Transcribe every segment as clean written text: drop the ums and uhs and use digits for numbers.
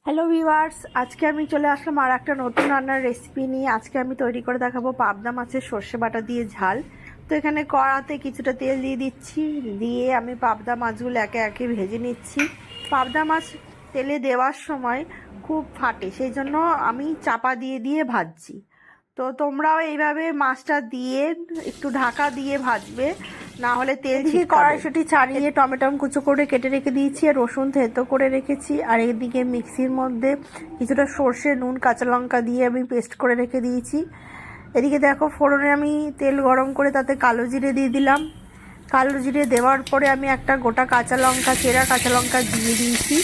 Hello viewers, আজকে আমি চলে আসলাম আর একটা নতুন রান্নার রেসিপি নিয়ে। আজকে আমি তৈরি করে দেখাবো পাবদা মাছের সর্ষে বাটা দিয়ে ঝাল। তো এখানে কড়াতে কিছুটা তেল দিয়ে দিচ্ছি, দিয়ে আমি পাবদা মাছগুলো একে একে ভেজে নিচ্ছি। পাবদা মাছ তেলে দেওয়ার সময় খুব ফাটে, সেই জন্য আমি চাপা দিয়ে দিয়ে ভাজছি। তো তোমরাও এইভাবে মাছটা দিয়ে একটু ঢাকা দিয়ে ভাজবে, না হলে তেল ছিটকাবে। কড়াইশুঁটি ছাড়িয়ে টমেটো কুচো করে কেটে রেখে দিয়েছি, আর রসুন থেতো করে রেখেছি। আর এদিকে মিক্সির মধ্যে কিছুটা সর্ষে, নুন, কাঁচা লঙ্কা দিয়ে আমি পেস্ট করে রেখে দিয়েছি। এদিকে দেখো, ফোড়নে আমি তেল গরম করে তাতে কালো জিরে দিয়ে দিলাম। কালো জিরে দেওয়ার পরে আমি একটা গোটা কাঁচা লঙ্কা, চেরা কাঁচা লঙ্কা দিয়ে দিয়েছি।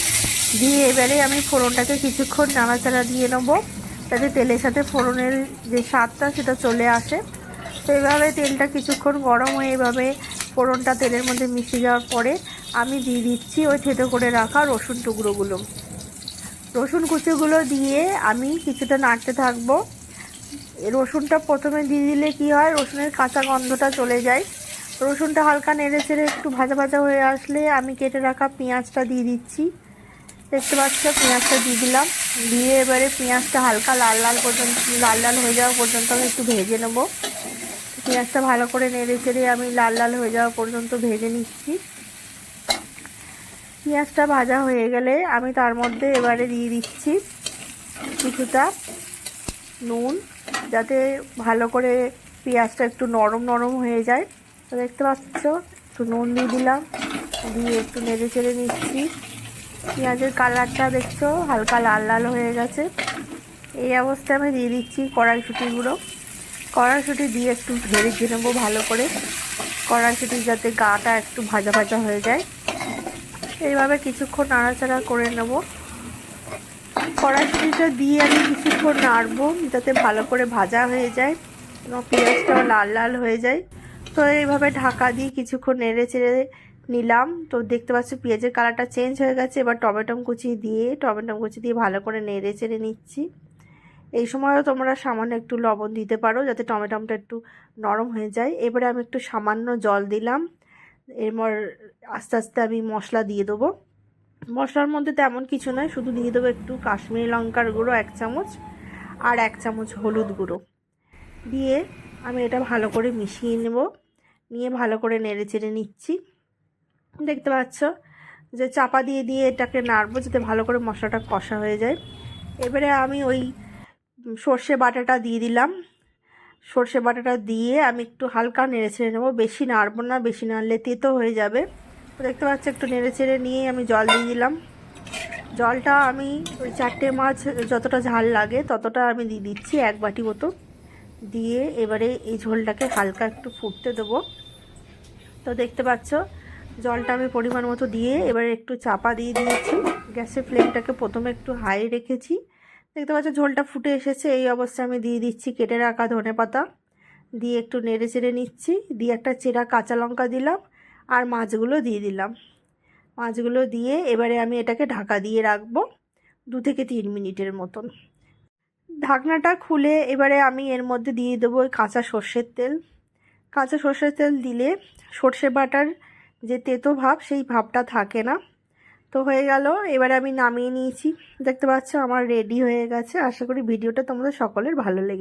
দিয়ে এবারে আমি ফোড়নটাকে কিছুক্ষণ নাড়াচাড়া দিয়ে নেবো, যাতে তেলের সাথে ফোড়নের যে স্বাদটা সেটা চলে আসে। তো এইভাবে তেলটা কিছুক্ষণ গরম হয়ে এভাবে ফোড়নটা তেলের মধ্যে মিশে যাওয়ার পরে আমি দিয়ে দিচ্ছি ওই থেতো করে রাখা রসুন টুকরোগুলো। রসুন কুচিগুলো দিয়ে আমি কিছুটা নাড়তে থাকবো। রসুনটা প্রথমে দিয়ে দিলে কি হয়, রসুনের কাঁচা গন্ধটা চলে যায়। রসুনটা হালকা নেড়ে চেড়ে একটু ভাজা ভাজা হয়ে আসলে আমি কেটে রাখা পেঁয়াজটা দিয়ে দিচ্ছি। দেখতে পাচ্ছ, পেঁয়াজটা দিয়ে দিলাম। দিয়ে এবারে পেঁয়াজটা হালকা লাল লাল হয়ে যাওয়া পর্যন্ত আমি একটু ভেজে নেব। পেঁয়াজটা ভালো করে নেড়ে চেড়ে আমি লাল হয়ে যাওয়া পর্যন্ত ভেজে নিচ্ছি। পেঁয়াজটা ভাজা হয়ে গেলে আমি তার মধ্যে এবারে দিয়ে দিচ্ছি কিছুটা নুন, যাতে ভালো করে পেঁয়াজটা একটু নরম নরম হয়ে যায়। তো দেখতে পাচ্ছ, একটু নুন দিয়ে দিলাম, দিয়ে একটু নেড়ে চেড়ে নিচ্ছি। পেঁয়াজের কালারটা দেখছো হালকা লাল হয়ে গেছে। এই অবস্থায় আমি দিয়ে দিচ্ছি কড়াইশুঁটি গুঁড়ো। কড়াইশুঁটি দিয়ে একটু ভেজে নেবো ভালো করে, কড়াইশুঁটি যাতে গাটা একটু ভাজা ভাজা হয়ে যায়। এইভাবে কিছুক্ষণ নাড়াচাড়া করে নেব। কড়াইশুঁটিটা দিয়ে আমি কিছুক্ষণ নাড়বো, যাতে ভালো করে ভাজা হয়ে যায় এবং পেঁয়াজটাও লাল হয়ে যায়। তো এইভাবে ঢাকা দিয়ে কিছুক্ষণ নেড়ে চেড়ে নিলাম। তো দেখতে পাচ্ছ পেঁয়াজের কালারটা চেঞ্জ হয়ে গেছে। এবার টমেটো কুচি দিয়ে ভালো করে নেড়ে চেড়ে নিচ্ছি। এই সময়ও তোমরা সামান্য একটু লবণ দিতে পারো, যাতে টমেটোটা একটু নরম হয়ে যায়। এবারে আমি একটু সামান্য জল দিলাম। এরপর আস্তে আস্তে আমি মশলা দিয়ে দেবো। মশলার মধ্যে তেমন কিছু নয়, শুধু দিয়ে দেবো একটু কাশ্মীরি লঙ্কার গুঁড়ো 1 চামচ, আর 1 চামচ হলুদ গুঁড়ো দিয়ে আমি এটা ভালো করে মিশিয়ে নেব। নিয়ে ভালো করে নেড়ে চেড়ে নিচ্ছি। দেখতে পাচ্ছ যে চাপা দিয়ে দিয়ে এটাকে নাড়বো, যাতে ভালো করে মশলাটা কষা হয়ে যায়। এবারে আমি ওই সর্ষে বাটাটা দিয়ে দিলাম। সর্ষে বাটাটা দিয়ে আমি একটু হালকা নেড়ে ছেড়ে নেবো, বেশি নাড়বো না, বেশি নাড়লে তেতো হয়ে যাবে। তো দেখতে পাচ্ছ, একটু নেড়ে চেড়ে নিয়ে আমি জল দিয়ে দিলাম। জলটা আমি ওই 4টে মাছ যতটা ঝাল লাগে ততটা আমি দিয়ে দিচ্ছি, 1 বাটি মতো দিয়ে এবারে এই ঝোলটাকে হালকা একটু ফুটতে দেবো। তো দেখতে পাচ্ছ, জলটা আমি পরিমাণ মতো দিয়ে এবারে একটু চাপা দিয়ে দিয়েছি। গ্যাসের ফ্লেমটাকে প্রথমে একটু হাই রেখেছি। দেখতে পাচ্ছ ঝোলটা ফুটে এসেছে। এই অবস্থায় আমি দিয়ে দিচ্ছি কেটে রাখা ধনেপাতা, দিয়ে একটু নেড়ে চেড়ে নিচ্ছি। দিয়ে একটা চেরা কাঁচা লঙ্কা দিলাম, আর মাছগুলো দিয়ে দিলাম। মাছগুলো দিয়ে এবারে আমি এটাকে ঢাকা দিয়ে রাখবো 2 থেকে 3 মিনিটের মতন। ঢাকনাটা খুলে এবারে আমি এর মধ্যে দিয়ে দেবো ওই কাঁচা সর্ষের তেল। কাঁচা সর্ষের তেল দিলে সর্ষে বাটার যে তেতো ভাব, সেই ভাবটা থাকে না। তো হয়ে গেল, এবারে আমি নামিয়ে নিয়েছি। দেখতে পাচ্ছ আমার রেডি হয়ে গেছে। আশা করি ভিডিওটা তোমাদের সকলের ভালো লেগেছে।